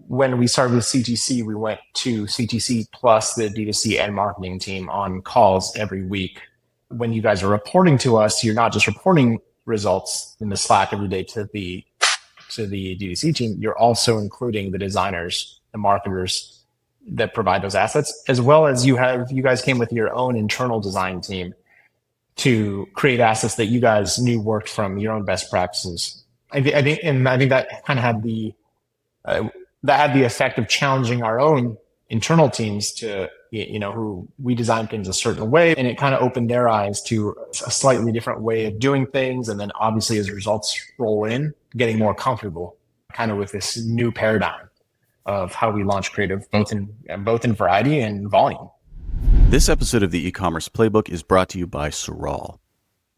when we started with CTC, we went to CTC plus the D2C and marketing team on calls every week. When you guys are reporting to us, you're not just reporting results in the Slack every day to the D2C team. You're also including the designers, the marketers that provide those assets, as well as you guys came with your own internal design team to create assets that you guys knew worked from your own best practices. I think that kind of had the effect of challenging our own internal teams to, who we design things a certain way, and it kind of opened their eyes to a slightly different way of doing things. And then obviously as results roll in, getting more comfortable kind of with this new paradigm of how we launch creative, both in variety and volume. This episode of the Ecommerce Playbook is brought to you by Sorall.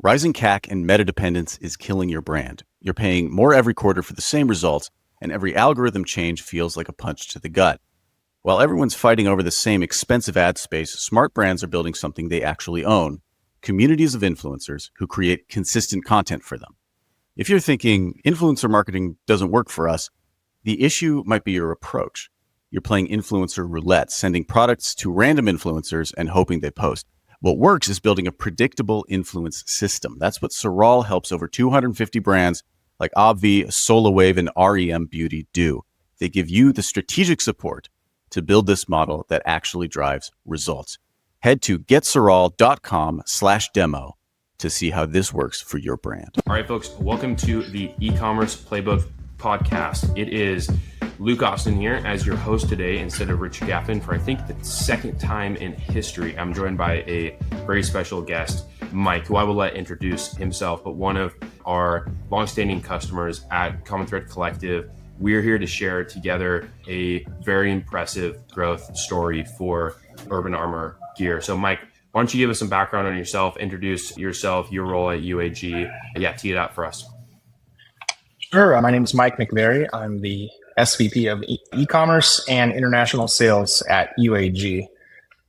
Rising CAC and meta dependence is killing your brand. You're paying more every quarter for the same results, and every algorithm change feels like a punch to the gut. While everyone's fighting over the same expensive ad space, smart brands are building something they actually own: communities of influencers who create consistent content for them. If you're thinking influencer marketing doesn't work for us, the issue might be your approach. You're playing influencer roulette, sending products to random influencers and hoping they post. What works is building a predictable influence system. That's what Sorall helps over 250 brands like Obvi, SolarWave, and REM Beauty do. They give you the strategic support to build this model that actually drives results. Head to getsorall.com/demo to see how this works for your brand. All right, folks, welcome to the Ecommerce Playbook Podcast. It is Luke Austin here as your host today instead of Rich Gaffin for I think the second time in history. I'm joined by a very special guest, Mike, who I will let introduce himself, but one of our longstanding customers at Common Thread Collective. We're here to share together a very impressive growth story for Urban Armor gear. So Mike, why don't you give us some background on yourself, introduce yourself, your role at UAG. Tee it up for us. Sure. My name is Mike McVerry. I'm the SVP of e-commerce and international sales at UAG.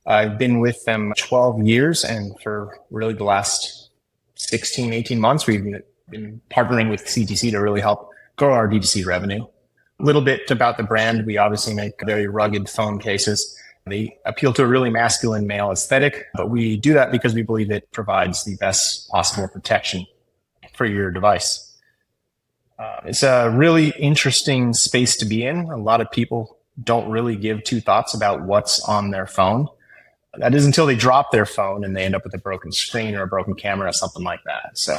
I've been with them 12 years, and for really the last 16, 18 months, we've been partnering with CTC to really help grow our D2C revenue. A little bit about the brand. We obviously make very rugged phone cases. They appeal to a really masculine male aesthetic, but we do that because we believe it provides the best possible protection for your device. It's a really interesting space to be in. A lot of people don't really give two thoughts about what's on their phone. That is until they drop their phone and they end up with a broken screen or a broken camera or something like that. So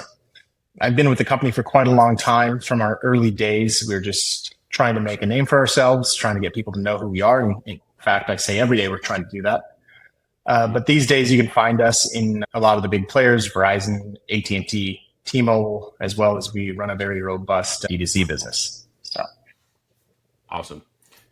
I've been with the company for quite a long time. From our early days, we're just trying to make a name for ourselves, trying to get people to know who we are. And in fact, I say every day we're trying to do that. But these days you can find us in a lot of the big players, Verizon, AT&T, T-Mobile, as well as we run a very robust D2C business. So. Awesome.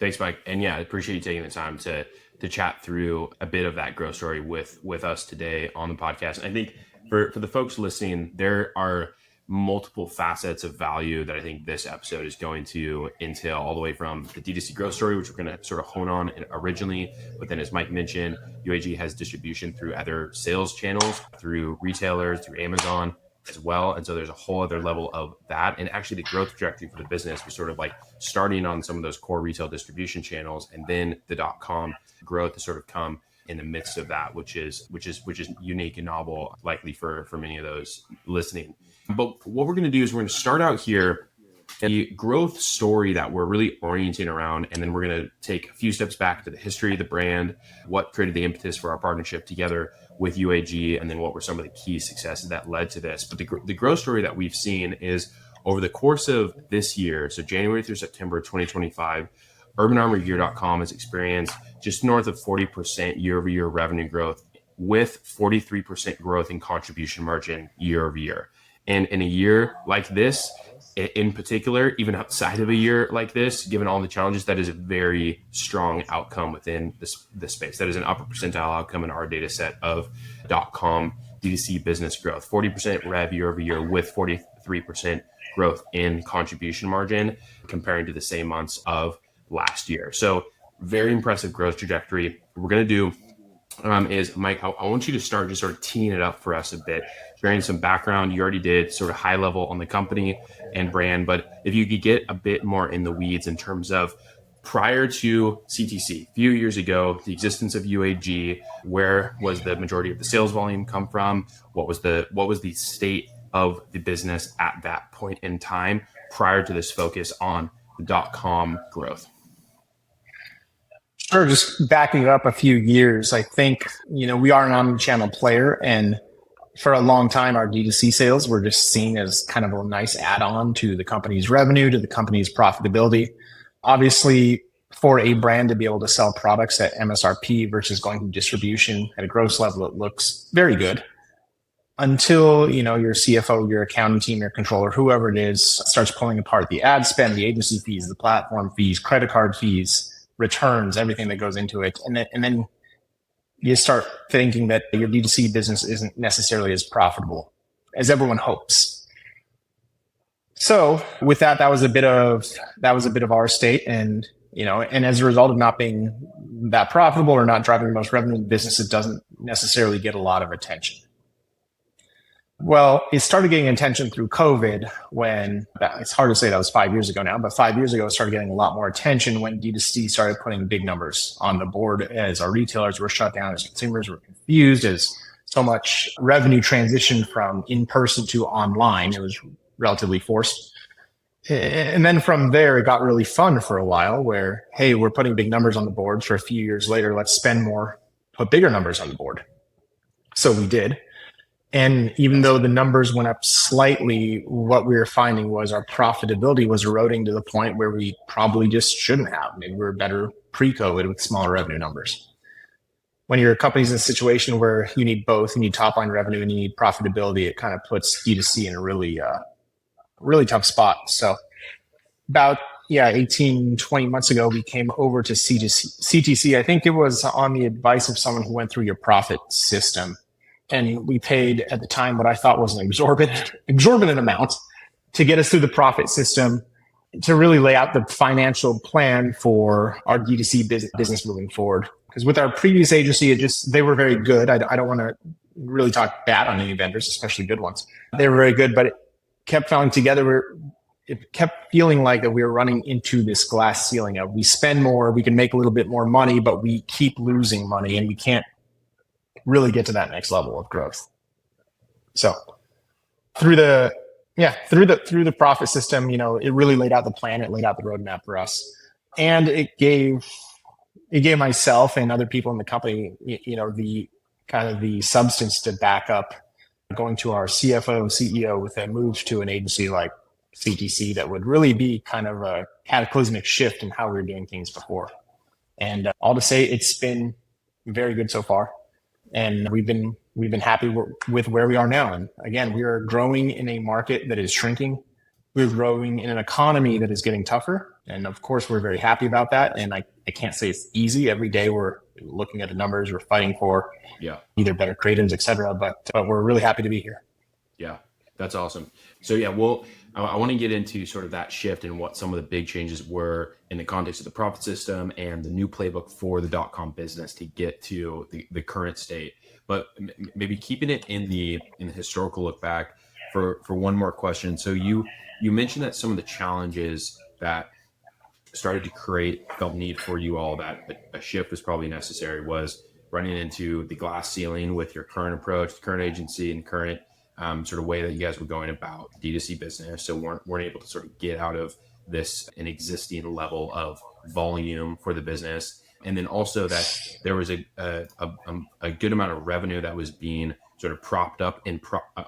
Thanks, Mike. And I appreciate you taking the time to chat through a bit of that growth story with us today on the podcast. I think for the folks listening, there are multiple facets of value that I think this episode is going to entail, all the way from the D2C growth story, which we're going to sort of hone on originally. But then, as Mike mentioned, UAG has distribution through other sales channels, through retailers, through Amazon as well. And so there's a whole other level of that. And actually the growth trajectory for the business was sort of like starting on some of those core retail distribution channels, and then the .com growth to sort of come in the midst of that, which is unique and novel, likely for many of those listening. But what we're going to do is we're going to start out here a growth story that we're really orienting around, and then we're going to take a few steps back to the history of the brand, what created the impetus for our partnership together with UAG, and then what were some of the key successes that led to this. But the growth story that we've seen is over the course of this year, so January through September 2025, UrbanArmorGear.com has experienced just north of 40% year-over-year revenue growth, with 43% growth in contribution margin year-over-year. And in a year like this, in particular, even outside of a year like this, given all the challenges, that is a very strong outcome within this space. That is an upper percentile outcome in our data set of .com D2C business growth. 40% rev year over year with 43% growth in contribution margin comparing to the same months of last year. So very impressive growth trajectory. What we're going to do is, Mike, I want you to start just sort of teeing it up for us a bit, sharing some background. You already did sort of high level on the company and brand, but if you could get a bit more in the weeds in terms of prior to CTC, a few years ago, the existence of UAG, where was the majority of the sales volume come from? What was the state of the business at that point in time prior to this focus on the .com growth? Sure. Just backing up a few years, I think, we are an omnichannel player, and for a long time, our D2C sales were just seen as kind of a nice add-on to the company's revenue, to the company's profitability. Obviously, for a brand to be able to sell products at MSRP versus going to distribution at a gross level, it looks very good. Until, your CFO, your accounting team, your controller, whoever it is, starts pulling apart the ad spend, the agency fees, the platform fees, credit card fees, returns, everything that goes into it. And then you start thinking that your D2C business isn't necessarily as profitable as everyone hopes. So with that was a bit of our state. And, and as a result of not being that profitable or not driving the most revenue in the business, it doesn't necessarily get a lot of attention. Well, it started getting attention through COVID when, it's hard to say that was 5 years ago now, but 5 years ago, it started getting a lot more attention when D2C started putting big numbers on the board as our retailers were shut down, as consumers were confused, as so much revenue transitioned from in-person to online. It was relatively forced. And then from there, it got really fun for a while where, hey, we're putting big numbers on the board. For a few years later, let's spend more, put bigger numbers on the board. So we did. And even though the numbers went up slightly, what we were finding was our profitability was eroding to the point where we probably just shouldn't have. Maybe we were better pre-COVID with smaller revenue numbers. When your company's in a situation where you need both, you need top line revenue and you need profitability, it kind of puts D2C in a really tough spot. So about 18, 20 months ago, we came over to CTC. I think it was on the advice of someone who went through your profit system. And we paid at the time what I thought was an exorbitant amount to get us through the profit system, to really lay out the financial plan for our D2C business moving forward. Because with our previous agency, they were very good. I don't want to really talk bad on any vendors, especially good ones. They were very good, but it kept falling together. It kept feeling like that we were running into this glass ceiling of we spend more, we can make a little bit more money, but we keep losing money and we can't really get to that next level of growth. So through the profit system, it really laid out the plan, it laid out the roadmap for us. And it gave myself and other people in the company, the kind of the substance to back up going to our CFO, CEO with a move to an agency like CTC that would really be kind of a cataclysmic shift in how we were doing things before. And all to say, it's been very good so far. And we've been happy with where we are now. And again, we are growing in a market that is shrinking. We're growing in an economy that is getting tougher. And of course, we're very happy about that. And I can't say it's easy. Every day we're looking at the numbers, we're fighting for either better creatives, et cetera. But we're really happy to be here. Yeah, that's awesome. So I want to get into sort of that shift and what some of the big changes were in the context of the profit system and the new playbook for the .com business to get to the current state. But maybe keeping it in the historical look back for one more question. So you mentioned that some of the challenges that started to create felt need for you all, that a shift was probably necessary, was running into the glass ceiling with your current approach, current agency, and current sort of way that you guys were going about D2C business. So weren't able to sort of get out of an existing level of volume for the business. And then also that there was a good amount of revenue that was being sort of propped up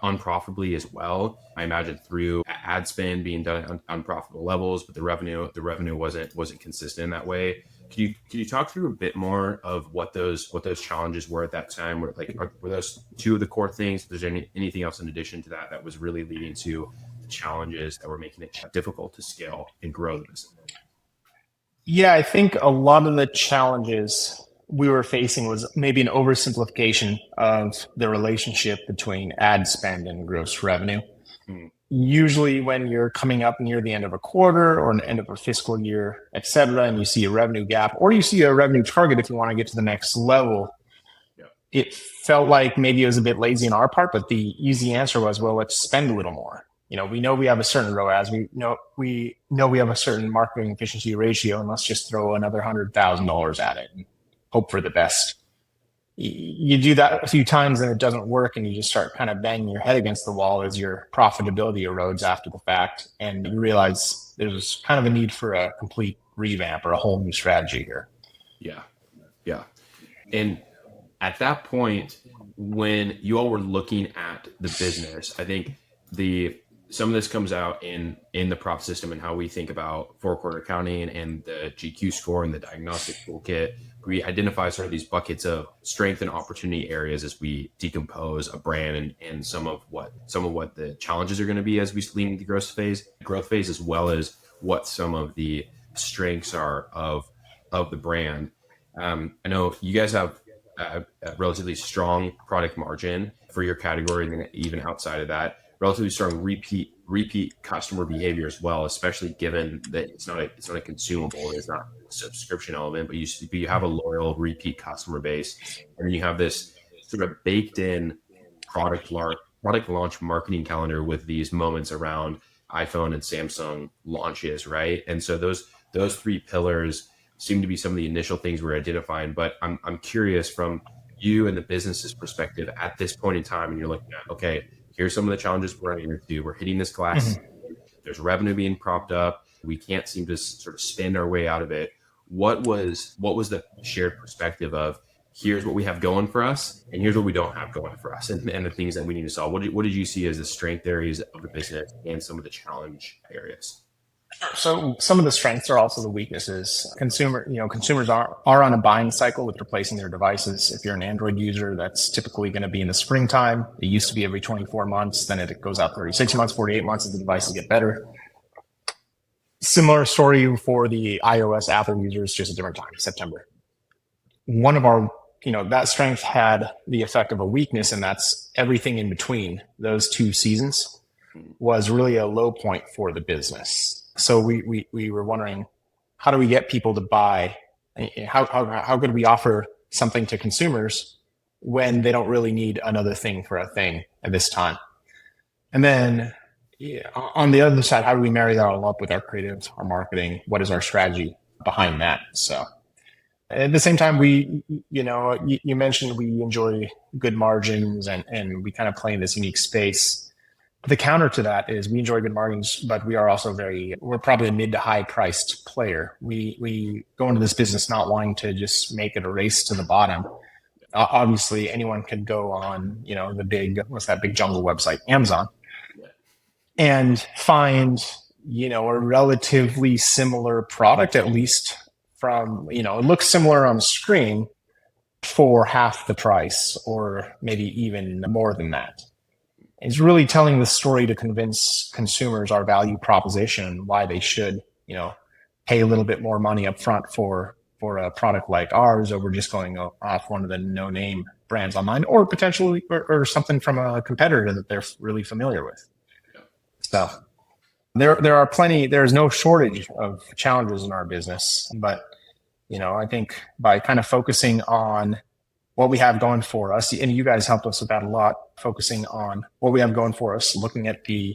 unprofitably as well. I imagine through ad spend being done on unprofitable levels, but the revenue wasn't consistent in that way. Can you talk through a bit more of what those challenges were at that time? Were those two of the core things? If there's anything else in addition to that was really leading to the challenges that were making it difficult to scale and grow the business? Yeah, I think a lot of the challenges we were facing was maybe an oversimplification of the relationship between ad spend and gross revenue. Usually when you're coming up near the end of a quarter or the end of a fiscal year, et cetera, and you see a revenue gap or you see a revenue target if you want to get to the next level, it felt like maybe it was a bit lazy on our part, but the easy answer was, well, let's spend a little more. we know we have a certain ROAS. We know we have a certain marketing efficiency ratio, and let's just throw another $100,000 at it and hope for the best. You do that a few times and it doesn't work, and you just start kind of banging your head against the wall as your profitability erodes after the fact, and you realize there's kind of a need for a complete revamp or a whole new strategy here. Yeah. And at that point, when you all were looking at the business, I think some of this comes out in the prop system and how we think about four-quarter accounting and the GQ score and the diagnostic toolkit. We identify sort of these buckets of strength and opportunity areas as we decompose a brand and some of what the challenges are going to be as we lean into the growth phase, as well as what some of the strengths are of the brand. I know you guys have a relatively strong product margin for your category, and then even outside of that, relatively strong repeat customer behavior as well, especially given that it's not a consumable, it's not a subscription element, but you have a loyal repeat customer base, and then you have this sort of baked in product launch marketing calendar with these moments around iPhone and Samsung launches, right? And so those three pillars seem to be some of the initial things we're identifying. But I'm curious from you and the business's perspective at this point in time, and you're looking at, okay, here's some of the challenges we're running into. We're hitting this glass. There's revenue being propped up. We can't seem to sort of spend our way out of it. What was the shared perspective of, here's what we have going for us, and here's what we don't have going for us, and the things that we need to solve? What did you see as the strength areas of the business and some of the challenge areas? So some of the strengths are also the weaknesses. Consumers are on a buying cycle with replacing their devices. If you're an Android user, that's typically going to be in the springtime. It used to be every 24 months. Then it goes out 36 months, 48 months as the devices get better. Similar story for the iOS Apple users, just a different time, September. One of our, that strength had the effect of a weakness, and that's everything in between those two seasons was really a low point for the business. So we were wondering, how do we get people to buy? How could we offer something to consumers when they don't really need another thing for a thing at this time? And then on the other side, how do we marry that all up with our creatives, our marketing? What is our strategy behind that? So at the same time, you mentioned we enjoy good margins and we kind of play in this unique space. The counter to that is we enjoy good margins, but we are also we're probably a mid to high priced player. We go into this business not wanting to just make it a race to the bottom. Obviously, anyone could go on, what's that big jungle website, Amazon, and find, a relatively similar product, at least from, it looks similar on the screen for half the price or maybe even more than that. It's really telling the story to convince consumers our value proposition, why they should, pay a little bit more money up front for a product like ours over just going off one of the no-name brands online, or potentially or something from a competitor that they're really familiar with. So there's no shortage of challenges in our business, but I think by kind of focusing on what we have going for us, and you guys helped us with that a lot, focusing on what we have going for us, looking at kind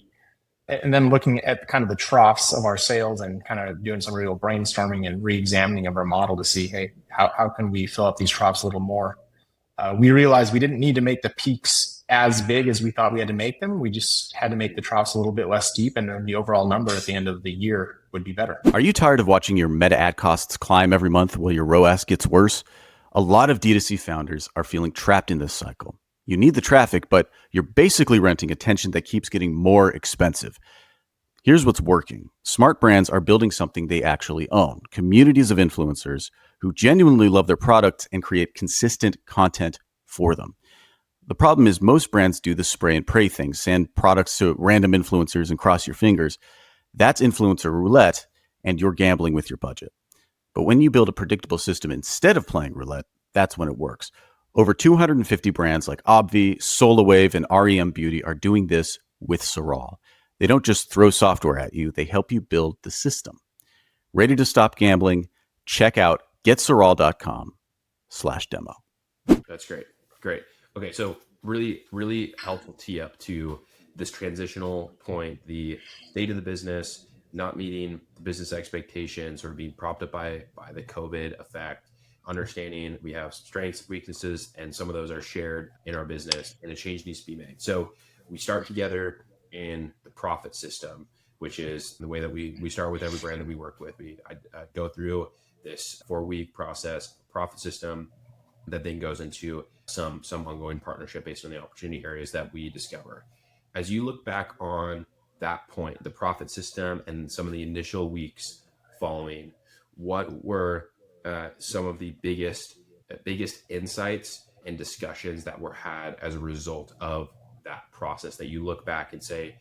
of the troughs of our sales and kind of doing some real brainstorming and re-examining of our model to see, hey, how can we fill up these troughs a little more? We realized we didn't need to make the peaks as big as we thought we had to make them. We just had to make the troughs a little bit less deep, and then the overall number at the end of the year would be better. Are you tired of watching your meta ad costs climb every month while your ROAS gets worse? A lot of D2C founders are feeling trapped in this cycle. You need the traffic, but you're basically renting attention that keeps getting more expensive. Here's what's working. Smart brands are building something they actually own. Communities of influencers who genuinely love their products and create consistent content for them. The problem is most brands do the spray and pray thing, send products to random influencers and cross your fingers. That's influencer roulette, and you're gambling with your budget. But when you build a predictable system instead of playing roulette, that's when it works. Over 250 brands like Obvi, SolarWave, and REM Beauty are doing this with Sorol. They don't just throw software at you, they help you build the system. Ready to stop gambling? Check out getsorol.com/demo. That's great. Okay, so really, really helpful tee up to this transitional point, the state of the business not meeting the business expectations or being propped up by the COVID effect, understanding we have strengths, weaknesses, and some of those are shared in our business, and a change needs to be made. So we start together in the profit system, which is the way that we start with every brand that we work with. I go through this 4-week process, profit system, that then goes into some ongoing partnership based on the opportunity areas that we discover. As you look back on that point, the profit system and some of the initial weeks following, what were some of the biggest insights and discussions that were had as a result of that process that you look back and say,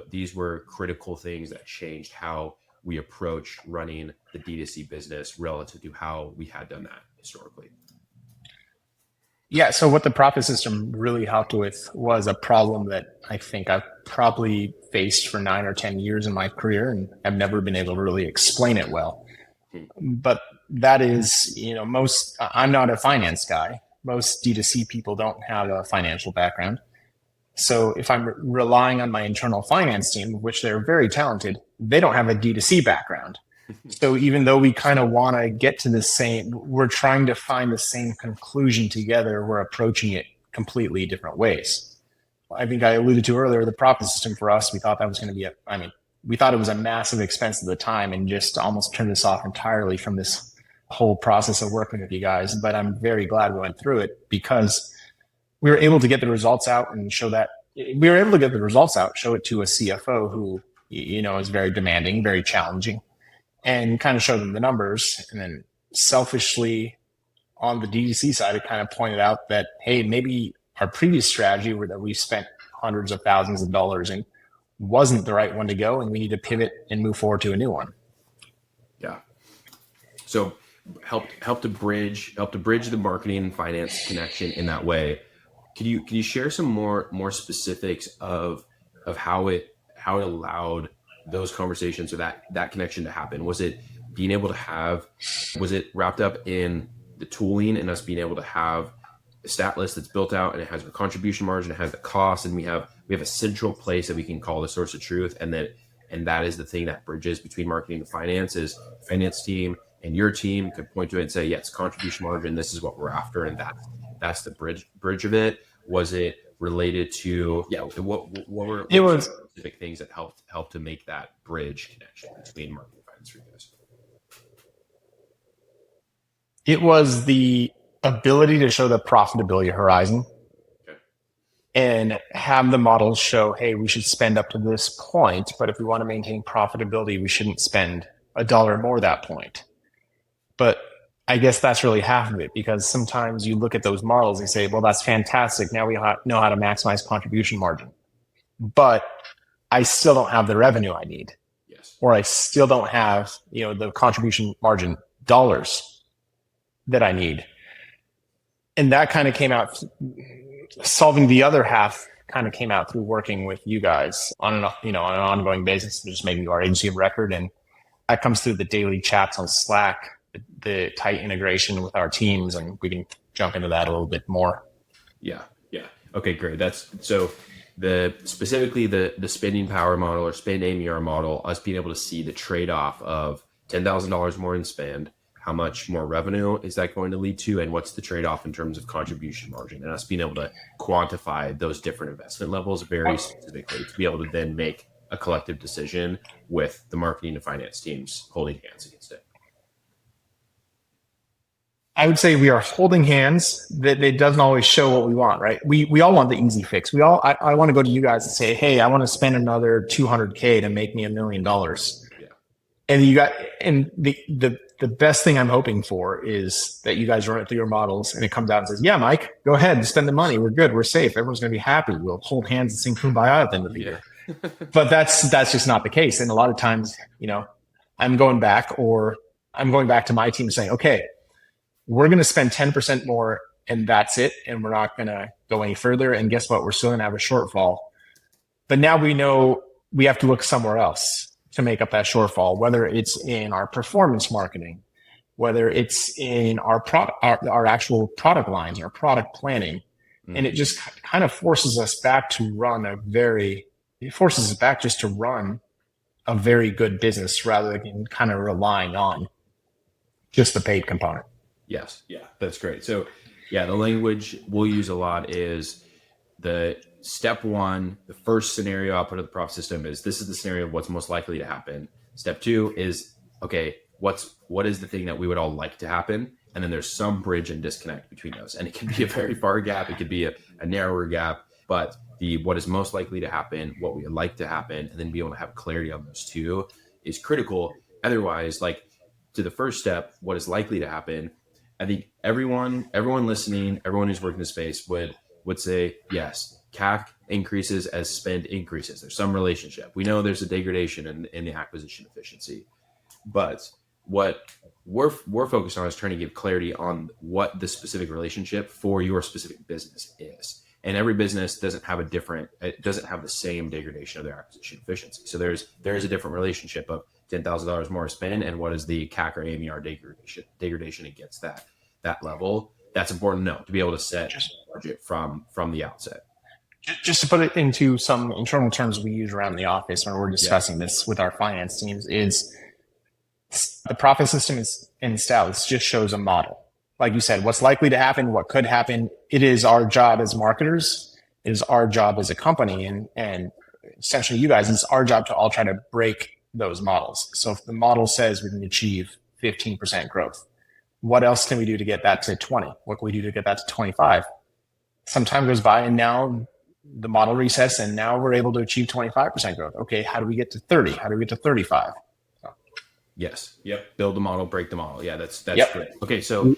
these were critical things that changed how we approach running the D2C business relative to how we had done that historically? Yeah, so what the profit system really helped with was a problem that I think I've probably faced for 9 or 10 years in my career, and I've never been able to really explain it well. But that is, I'm not a finance guy. Most D2C people don't have a financial background. So if I'm relying on my internal finance team, which they're very talented, they don't have a D2C background. So even though we kind of want to get to the same, we're trying to find the same conclusion together, we're approaching it completely different ways. I think I alluded to earlier, the profit system for us, we thought that was going to be we thought it was a massive expense at the time and just almost turned us off entirely from this whole process of working with you guys. But I'm very glad we went through it because we were able to get the results out and show it to a CFO who, is very demanding, very challenging, and kind of show them the numbers. And then selfishly on the DTC side, it kind of pointed out that, hey, maybe our previous strategy that we spent hundreds of thousands of dollars in wasn't the right one to go, and we need to pivot and move forward to a new one. Yeah. So help to bridge the marketing and finance connection in that way. Can you share some more specifics of how it allowed those conversations or that connection to happen? Was it wrapped up in the tooling and us being able to have a stat list that's built out and it has a contribution margin, it has the cost, and we have a central place that we can call the source of truth, and that is the thing that bridges between marketing and finance, is finance team and your team could point to it and say, yeah, it's contribution margin, this is what we're after, and that's the bridge of it. Was it related to what were specific things that helped to make that bridge connection between marketing and finance for you guys? It was the ability to show the profitability horizon. Okay. And have the models show, hey, we should spend up to this point, but if we want to maintain profitability, we shouldn't spend $1 more that point. But I guess that's really half of it, because sometimes you look at those models and say, well, that's fantastic. Now we know how to maximize contribution margin, but I still don't have the revenue I need. Yes. Or I still don't have, the contribution margin dollars that I need. And that kind of came out, solving the other half kind of came out through working with you guys on an ongoing basis, just making you our agency of record. And that comes through the daily chats on Slack, the tight integration with our teams, and we can jump into that a little bit more. Yeah. Okay, great. That's so specifically the spending power model or spend AMR model, us being able to see the trade-off of $10,000 more in spend, how much more revenue is that going to lead to, and what's the trade-off in terms of contribution margin, and us being able to quantify those different investment levels very specifically to be able to then make a collective decision with the marketing and finance teams holding hands against it. I would say we are holding hands. That it doesn't always show what we want, right? We all want the easy fix. I want to go to you guys and say, hey, I want to spend another $200K to make me $1 million. Yeah. And the best thing I'm hoping for is that you guys run it through your models and it comes out and says, yeah, Mike, go ahead and spend the money. We're good. We're safe. Everyone's going to be happy. We'll hold hands and sing Kumbaya at the end of the year. But that's just not the case. And a lot of times, I'm going back to my team saying, okay, we're going to spend 10% more and that's it. And we're not going to go any further. And guess what? We're still going to have a shortfall. But now we know we have to look somewhere else to make up that shortfall, whether it's in our performance marketing, whether it's in our actual product lines, our product planning. And it just kind of forces us back to run a very it forces us back just to run a very good business rather than kind of relying on just the paid component. Yes. Yeah, that's great. So yeah, the language we'll use a lot is the step one, the first scenario output of the profit system is this is the scenario of what's most likely to happen. Step two is, okay, what is the thing that we would all like to happen? And then there's some bridge and disconnect between those. And it can be a very far gap. It could be a narrower gap, but what is most likely to happen, what we would like to happen, and then be able to have clarity on those two is critical. Otherwise, like to the first step, what is likely to happen, I think everyone listening, everyone who's working the space would say, yes, CAC increases as spend increases. There's some relationship. We know there's a degradation in the acquisition efficiency, but what we're focused on is trying to give clarity on what the specific relationship for your specific business is. And every business doesn't have the same degradation of their acquisition efficiency. So there is a different relationship of $10,000 more spend and what is the CAC or AMR degradation against that level. That's important to know, to be able to set budget from the outset. Just to put it into some internal terms we use around the office when we're discussing this with our finance teams, is the profit system is in Stout just shows a model. Like you said, what's likely to happen, what could happen. It is our job as marketers, it is our job as a company, and essentially you guys, it's our job to all try to break those models. So if the model says we can achieve 15% growth, what else can we do to get that to 20? What can we do to get that to 25? Some time goes by and now the model resets and now we're able to achieve 25% growth. Okay, how do we get to 30? How do we get to 35? Yes. Yep. Build the model, break the model. Yeah, that's great. Okay, so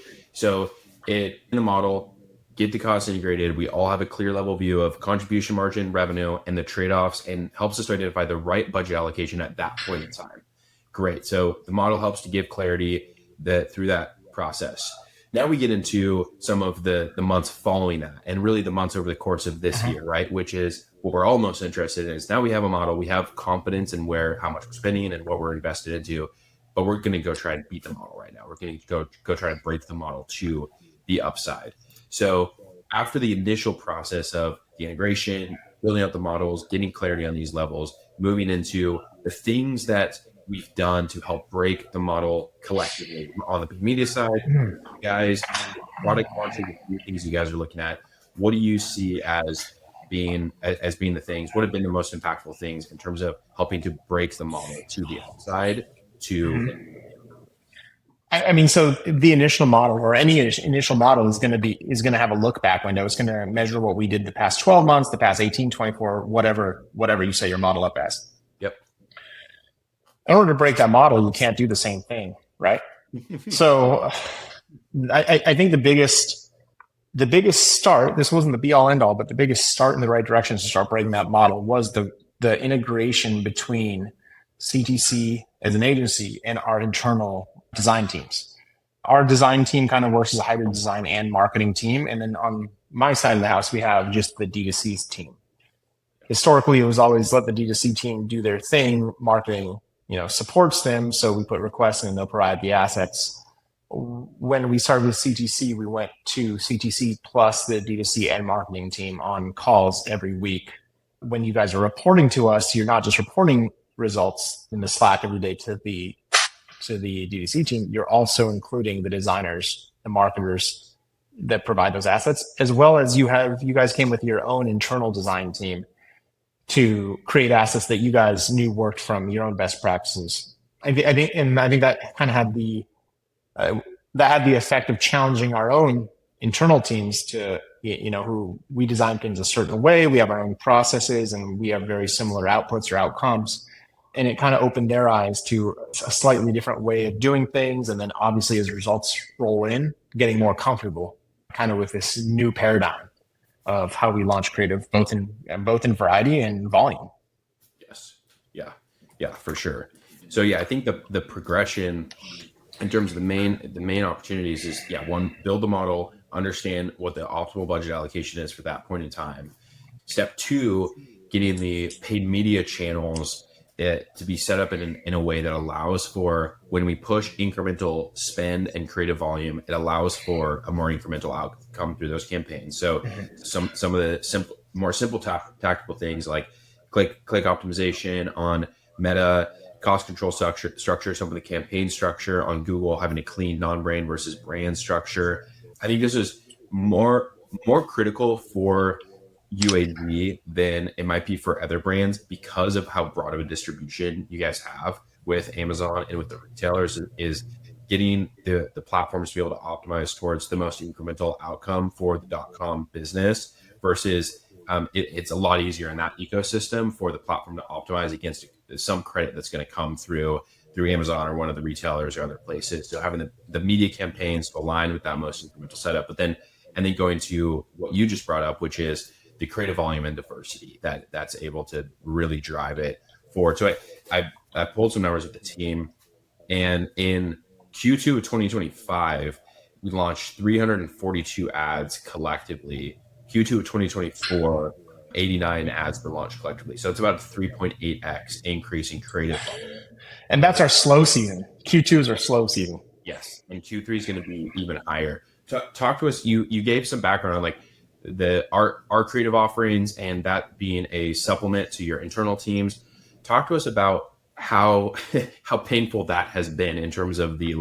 in the model, get the costs integrated. We all have a clear level view of contribution margin, revenue, and the trade-offs, and helps us to identify the right budget allocation at that point in time. Great. So the model helps to give clarity through that process. Now we get into some of the months following that, and really the months over the course of this year, right? Which is what we're all most interested in. Is now we have a model, we have confidence in how much we're spending and what we're invested into, but we're going to go try and beat the model right now. We're going to go try to break the model to the upside. So after the initial process of the integration, building out the models, getting clarity on these levels, moving into the things that we've done to help break the model collectively on the paid media side, guys, product launching, the things you guys are looking at. What do you see as being the things? What have been the most impactful things in terms of helping to break the model to the upside? I mean, so the initial model or any initial model is going to have a look back window. It's going to measure what we did the past 12 months, the past 18, 24, whatever you say your model up as. Yep. In order to break that model, you can't do the same thing, right? So I think the biggest start, this wasn't the be all end all, but the biggest start in the right direction to start breaking that model was the integration between CTC as an agency and our internal design teams. Our design team kind of works as a hybrid design and marketing team. And then on my side of the house, we have just the D2C team. Historically, it was always let the D2C team do their thing. Marketing, supports them. So we put requests in and they'll provide the assets. When we started with CTC, we went to CTC plus the D2C and marketing team on calls every week. When you guys are reporting to us, you're not just reporting results in the Slack every day to the D2C team. You're also including the designers, the marketers that provide those assets, as well as you guys came with your own internal design team to create assets that you guys knew worked from your own best practices. I think that kind of had the effect of challenging our own internal teams to, who we design things a certain way. We have our own processes and we have very similar outputs or outcomes. And it kind of opened their eyes to a slightly different way of doing things. And then obviously as results roll in, getting more comfortable kind of with this new paradigm of how we launch creative, both in variety and volume. Yes. Yeah, for sure. So yeah, I think the progression in terms of the main opportunities is, one, build the model, understand what the optimal budget allocation is for that point in time. Step two, getting the paid media channels to be set up in a way that allows for, when we push incremental spend and creative volume, it allows for a more incremental outcome through those campaigns. So some of the more simple tactical things like click optimization, on Meta, cost control structure, some of the campaign structure, on Google, having a clean non-brand versus brand structure. I think this is more critical for UAG than it might be for other brands because of how broad of a distribution you guys have with Amazon and with the retailers, is getting the platforms to be able to optimize towards the most incremental outcome for the .com business versus it's a lot easier in that ecosystem for the platform to optimize against some credit that's going to come through Amazon or one of the retailers or other places. So having the media campaigns align with that most incremental setup, and then going to what you just brought up, which is the creative volume and diversity that's able to really drive it forward. So I pulled some numbers with the team, and in Q2 of 2025, we launched 342 ads collectively. Q2 of 2024, 89 ads were launched collectively. So it's about a 3.8x increase in creative volume. And that's our slow season. Q2 is our slow season. Yes. And Q3 is going to be even higher. Talk to us. You gave some background on like our creative offerings and that being a supplement to your internal teams. Talk to us about how painful that has been in terms of the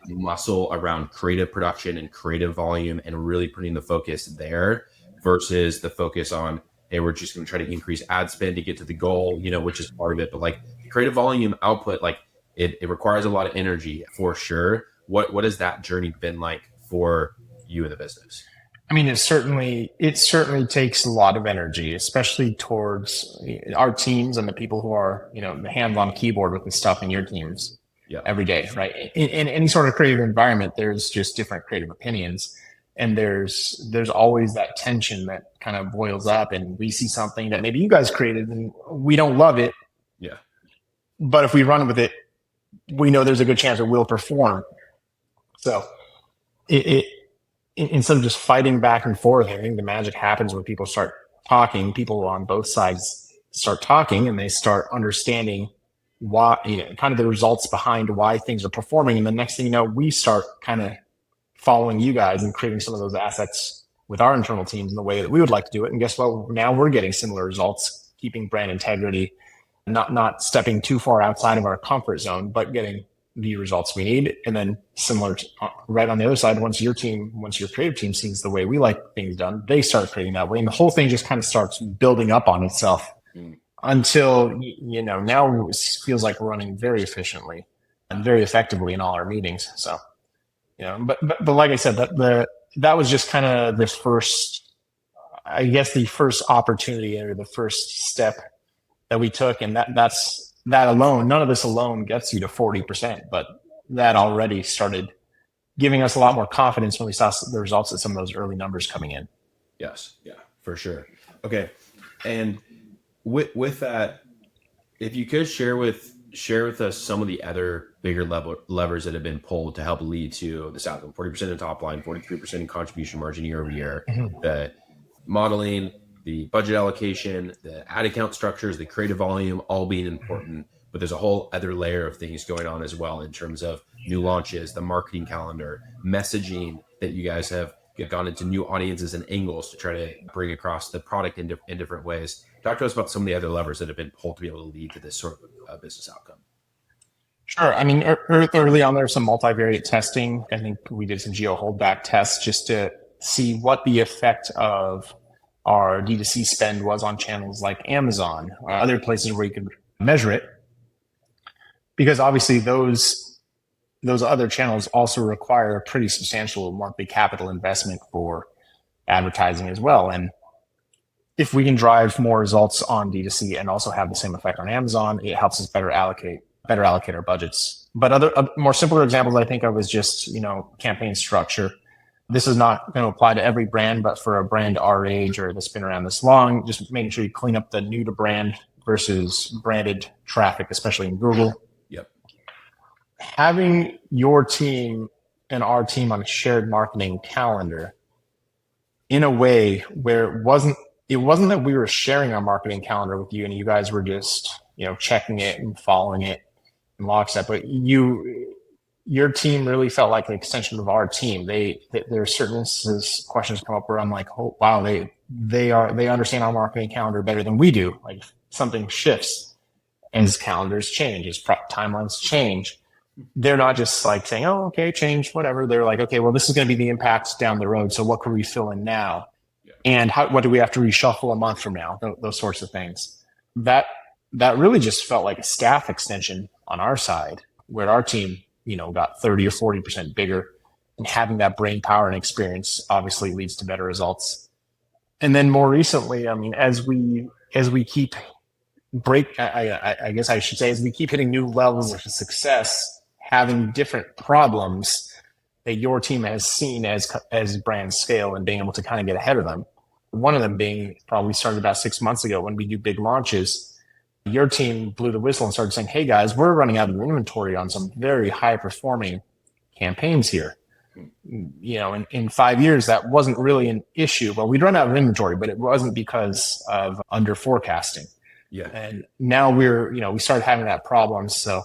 muscle around creative production and creative volume, and really putting the focus there versus the focus on, hey, we're just going to try to increase ad spend to get to the goal, which is part of it. But like creative volume output, like it requires a lot of energy for sure. What has that journey been like for you in the business? I mean, it certainly takes a lot of energy, especially towards our teams and the people who are, the hands-on keyboard with the stuff in your teams every day, right? In any sort of creative environment, there's just different creative opinions, and there's always that tension that kind of boils up, and we see something that maybe you guys created and we don't love it. Yeah. But if we run with it, we know there's a good chance it will perform. So instead of just fighting back and forth, I think the magic happens when people start talking. People on both sides start talking, and they start understanding why, kind of the results behind why things are performing. And the next thing you know, we start kind of following you guys and creating some of those assets with our internal teams in the way that we would like to do it. And guess what? Now we're getting similar results, keeping brand integrity, not stepping too far outside of our comfort zone, but getting the results we need. And then similar to, right on the other side, once your creative team sees the way we like things done, they start creating that way. And the whole thing just kind of starts building up on itself until, now it feels like we're running very efficiently and very effectively in all our meetings. So, but like I said, that was just kind of the first opportunity or the first step that we took. And that alone, none of this alone gets you to 40%, but that already started giving us a lot more confidence when we saw the results of some of those early numbers coming in. Yes. Yeah, for sure. Okay. And with that, if you could share with us some of the other bigger levers that have been pulled to help lead to this outcome: 40% in top line, 43% in contribution margin year over year, the modeling, the budget allocation, the ad account structures, the creative volume, all being important. But there's a whole other layer of things going on as well in terms of new launches, the marketing calendar, messaging that you guys have gone into new audiences and angles to try to bring across the product in different ways. Talk to us about some of the other levers that have been pulled to be able to lead to this sort of business outcome. Sure. I mean, early on, there was some multivariate testing. I think we did some geo holdback tests just to see what the effect of our D2C spend was on channels like Amazon or other places where you could measure it. Because obviously those other channels also require a pretty substantial monthly capital investment for advertising as well. And if we can drive more results on D2C and also have the same effect on Amazon, it helps us better allocate our budgets. But other more simpler examples I think of is just, campaign structure. This is not going to apply to every brand, but for a brand our age or that's been around this long, just making sure you clean up the new to brand versus branded traffic, especially in Google. Yep. Having your team and our team on a shared marketing calendar in a way where it wasn't that we were sharing our marketing calendar with you and you guys were just, checking it and following it in lockstep, but you your team really felt like an extension of our team. There are certain instances, questions come up where I'm like, oh wow, they understand our marketing calendar better than we do. Like something shifts as calendars change, as timelines change. They're not just like saying, oh, okay, change, whatever. They're like, okay, well, this is going to be the impact down the road. So what can we fill in now? Yeah. And what do we have to reshuffle a month from now? Those sorts of things. That really just felt like a staff extension on our side, where our team, got 30 or 40% bigger, and having that brain power and experience obviously leads to better results. And then more recently, I mean, as we keep I guess I should say, as we keep hitting new levels of success, having different problems that your team has seen as brands scale and being able to kind of get ahead of them. One of them being probably started about 6 months ago when we do big launches. Your team blew the whistle and started saying, hey guys, we're running out of inventory on some very high performing campaigns here. In 5 years, that wasn't really an issue. Well, we'd run out of inventory, but it wasn't because of under forecasting. Yeah. And now we started having that problem. So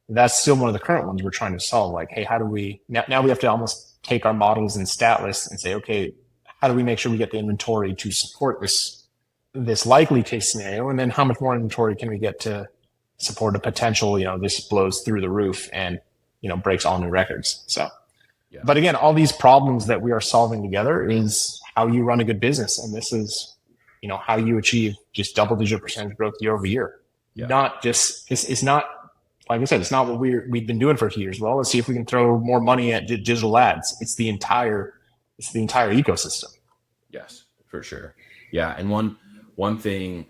that's still one of the current ones we're trying to solve. Like, hey, how do we, now we have to almost take our models and stat lists and say, okay, how do we make sure we get the inventory to support this likely case scenario? And then how much more inventory can we get to support a potential, this blows through the roof and, breaks all new records. So, yeah. But again, all these problems that we are solving together is how you run a good business. And this is, how you achieve just double-digit percentage growth year over year. Yeah. Not just, it's not, like I said, it's not what we've been doing for a few years. Well, let's see if we can throw more money at digital ads. It's the entire ecosystem. Yes, for sure. Yeah. And one thing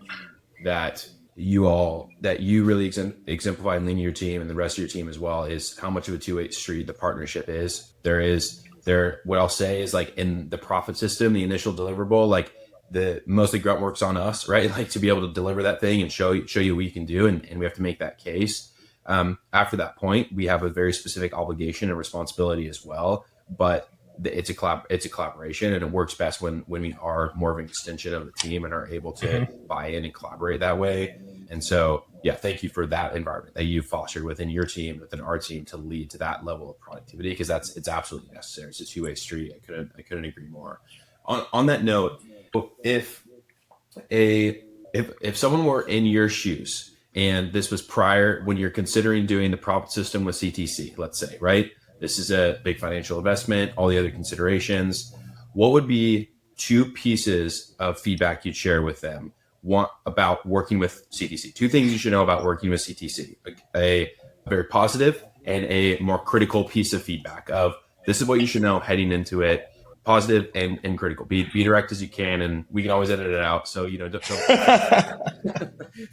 that you really exemplify and lean your team and the rest of your team as well is how much of a two-way street the partnership is. What I'll say is, like, in the profit system, the initial deliverable, like, the mostly grunt work's on us, right? Like, to be able to deliver that thing and show you what you can do, and we have to make that case. After that point, we have a very specific obligation and responsibility as well. But it's a collaboration, and it works best when we are more of an extension of the team and are able to buy in and collaborate that way. And so, yeah, thank you for that environment that you fostered within your team, within our team, to lead to that level of productivity, because it's absolutely necessary. It's a two-way street. I couldn't agree more. On that note, if someone were in your shoes, and this was prior, when you're considering doing the profit system with CTC, let's say, right? This is a big financial investment, all the other considerations. What would be 2 pieces of feedback you'd share with them? One, about working with CTC. 2 things you should know about working with CTC. A very positive and a more critical piece of feedback of, this is what you should know heading into it. Positive and critical. Be direct as you can, and we can always edit it out. So, don't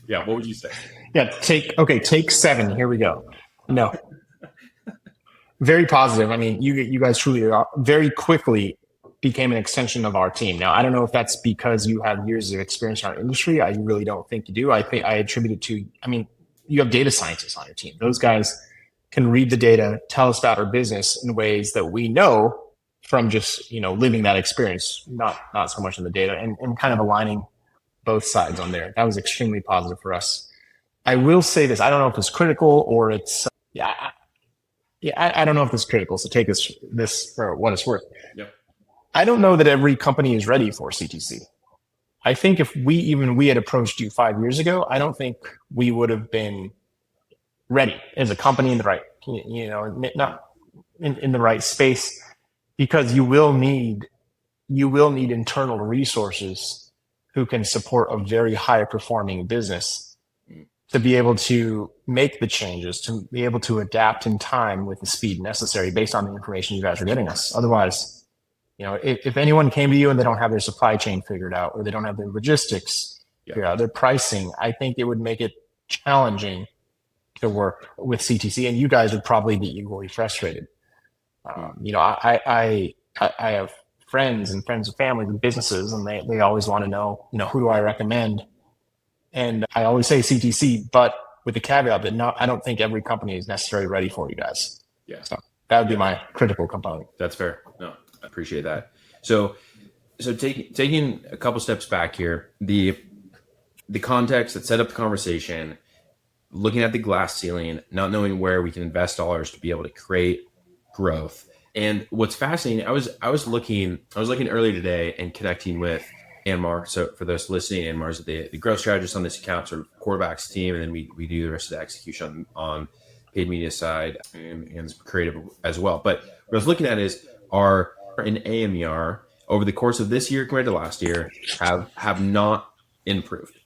yeah. What would you say? Yeah. Take 7. Here we go. No. Very positive. I mean, you guys truly are very quickly became an extension of our team. Now, I don't know if that's because you have years of experience in our industry. I really don't think you do. I attribute it to, you have data scientists on your team. Those guys can read the data, tell us about our business in ways that we know from just, living that experience, not so much in the data, and kind of aligning both sides on there. That was extremely positive for us. I will say this. I don't know if it's critical or it's, I don't know if it's critical. So take this for what it's worth. Yep. I don't know that every company is ready for CTC. I think if we had approached you 5 years ago, I don't think we would have been ready as a company in the right, not in the right space, because you will need internal resources who can support a very high performing business to be able to make the changes, to be able to adapt in time with the speed necessary based on the information you guys are getting us. Otherwise, if anyone came to you and they don't have their supply chain figured out, or they don't have their logistics figured out, their pricing, I think it would make it challenging to work with CTC, and you guys would probably be equally frustrated. I have friends and families and businesses, and they always want to know, who do I recommend? And I always say CTC, but with the caveat that I don't think every company is necessarily ready for you guys. Yeah. So that would be my critical component. That's fair. No, I appreciate that. So taking a couple steps back here, the context that set up the conversation, looking at the glass ceiling, not knowing where we can invest dollars to be able to create growth. And what's fascinating, I was looking earlier today and connecting with Anmar. So for those listening, Anmar is the growth strategist on this account, sort of quarterbacks team, and then we do the rest of the execution on paid media side and creative as well. But what I was looking at is our in AMER over the course of this year compared to last year have not improved,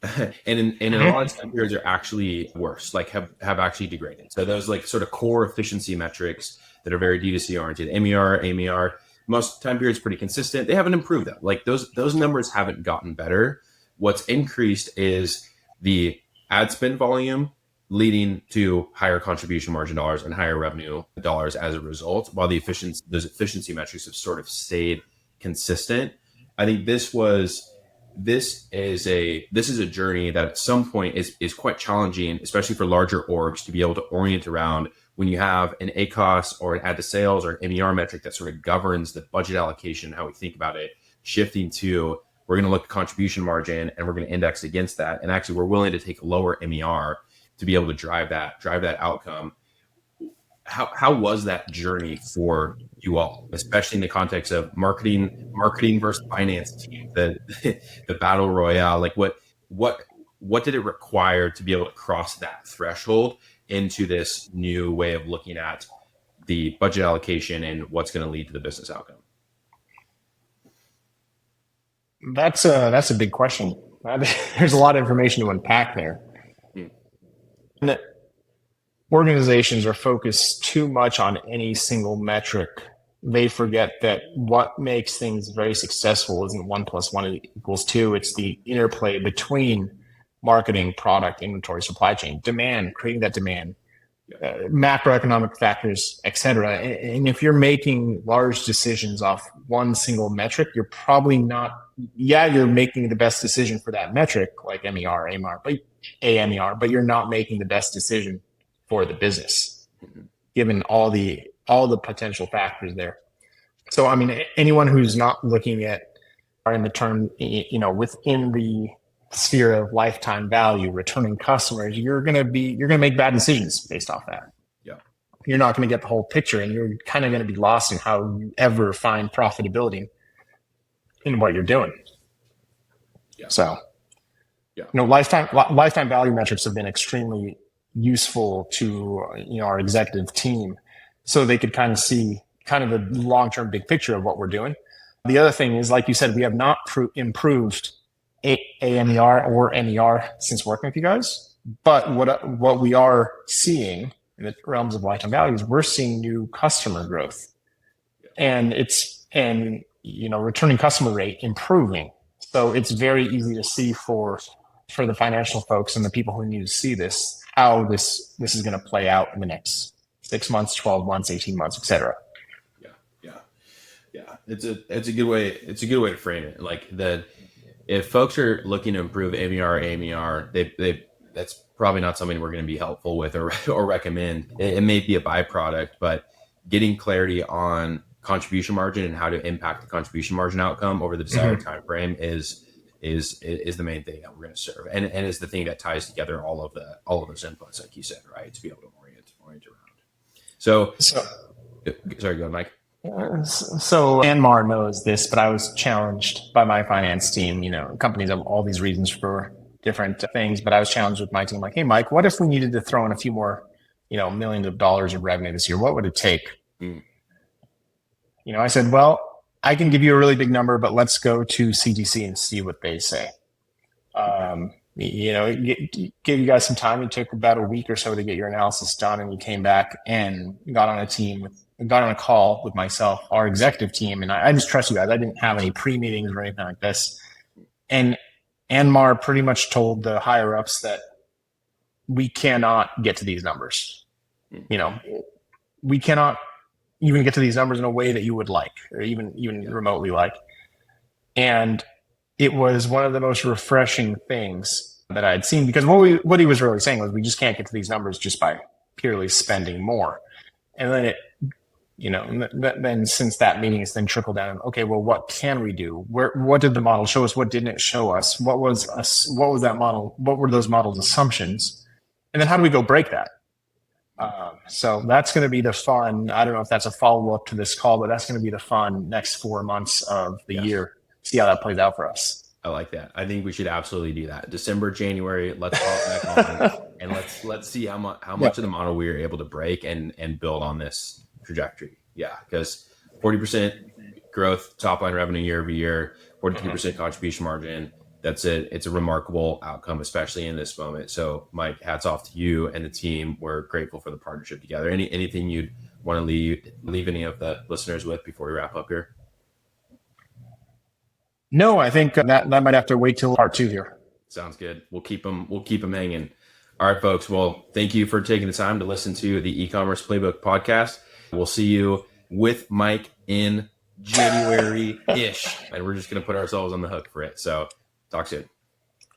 and in a lot of time periods are actually worse, like have actually degraded. So those like sort of core efficiency metrics that are very D2C oriented, AMER, most time periods pretty consistent. They haven't improved though. Like those numbers haven't gotten better. What's increased is the ad spend volume, leading to higher contribution margin dollars and higher revenue dollars as a result, while those efficiency metrics have sort of stayed consistent. I think this is a journey that at some point is quite challenging, especially for larger orgs, to be able to orient around when you have an ACOS or an ad to sales or an MER metric that sort of governs the budget allocation, how we think about it, shifting to we're going to look at contribution margin and we're going to index against that. And actually we're willing to take a lower MER to be able to drive that outcome. How was that journey for you all, especially in the context of marketing versus finance team, the battle royale? Like what did it require to be able to cross that threshold into this new way of looking at the budget allocation and what's going to lead to the business outcome? That's a big question. There's a lot of information to unpack there. And organizations are focused too much on any single metric. They forget that what makes things very successful isn't 1 + 1 = 2. It's the interplay between marketing, product, inventory, supply chain, demand, creating that demand, macroeconomic factors, etc. And if you're making large decisions off one single metric, you're probably not. Yeah, you're making the best decision for that metric, like MER, AMER, but you're not making the best decision for the business, given all the potential factors there. So, I mean, anyone who's not looking at, or in the term, within the sphere of lifetime value, returning customers, you're going to make bad decisions based off that. Yeah. You're not going to get the whole picture, and you're kind of going to be lost in how you ever find profitability in what you're doing. Yeah. So, lifetime value metrics have been extremely useful to our executive team, so they could kind of see kind of a long-term big picture of what we're doing. The other thing is, like you said, we have not improved AMER or MER since working with you guys. But what we are seeing in the realms of lifetime values, we're seeing new customer growth, and returning customer rate improving. So it's very easy to see for the financial folks and the people who need to see this, how this is going to play out in the next 6 months, 12 months, 18 months, etc. Yeah. It's a good way to frame it. Like if folks are looking to improve AMER, that's probably not something we're going to be helpful with or recommend. It may be a byproduct, but getting clarity on contribution margin and how to impact the contribution margin outcome over the desired time frame is the main thing that we're going to serve, and is the thing that ties together all of those inputs, like you said, right? To be able to orient around. So sorry, go ahead, Mike. So Anmar knows this, but I was challenged by my finance team. Companies have all these reasons for different things, but I was challenged with my team, like, hey, Mike, what if we needed to throw in a few more, millions of dollars of revenue this year? What would it take? I said, well, I can give you a really big number, but let's go to CTC and see what they say. Give you guys some time. It took about a week or so to get your analysis done, and we came back and got on a call with myself, our executive team, and I just trust you guys. I didn't have any pre-meetings or anything like this. And Anmar pretty much told the higher ups that we cannot get to these numbers. We cannot even get to these numbers in a way that you would like, or even remotely like. And it was one of the most refreshing things that I had seen, because what he was really saying was we just can't get to these numbers just by purely spending more. And then then since that meeting, it's then trickled down. Okay, well, what can we do? What did the model show us? What didn't it show us? What was that model? What were those models' assumptions? And then how do we go break that? So that's going to be the fun. I don't know if that's a follow up to this call, but that's going to be the fun next 4 months of the year. See how that plays out for us. I like that. I think we should absolutely do that. December, January, let's call it back on, and let's see how much of the model we are able to break and build on this trajectory. Yeah, because 40% growth, top line revenue year over year, 43% contribution margin. That's it. It's a remarkable outcome, especially in this moment. So, Mike, hats off to you and the team. We're grateful for the partnership together. Anything you'd want to leave any of the listeners with before we wrap up here? No, I think that might have to wait till part 2 here. Sounds good. We'll keep them hanging. All right, folks. Well, thank you for taking the time to listen to the E-commerce Playbook Podcast. We'll see you with Mike in January-ish, and we're just going to put ourselves on the hook for it. So talk soon.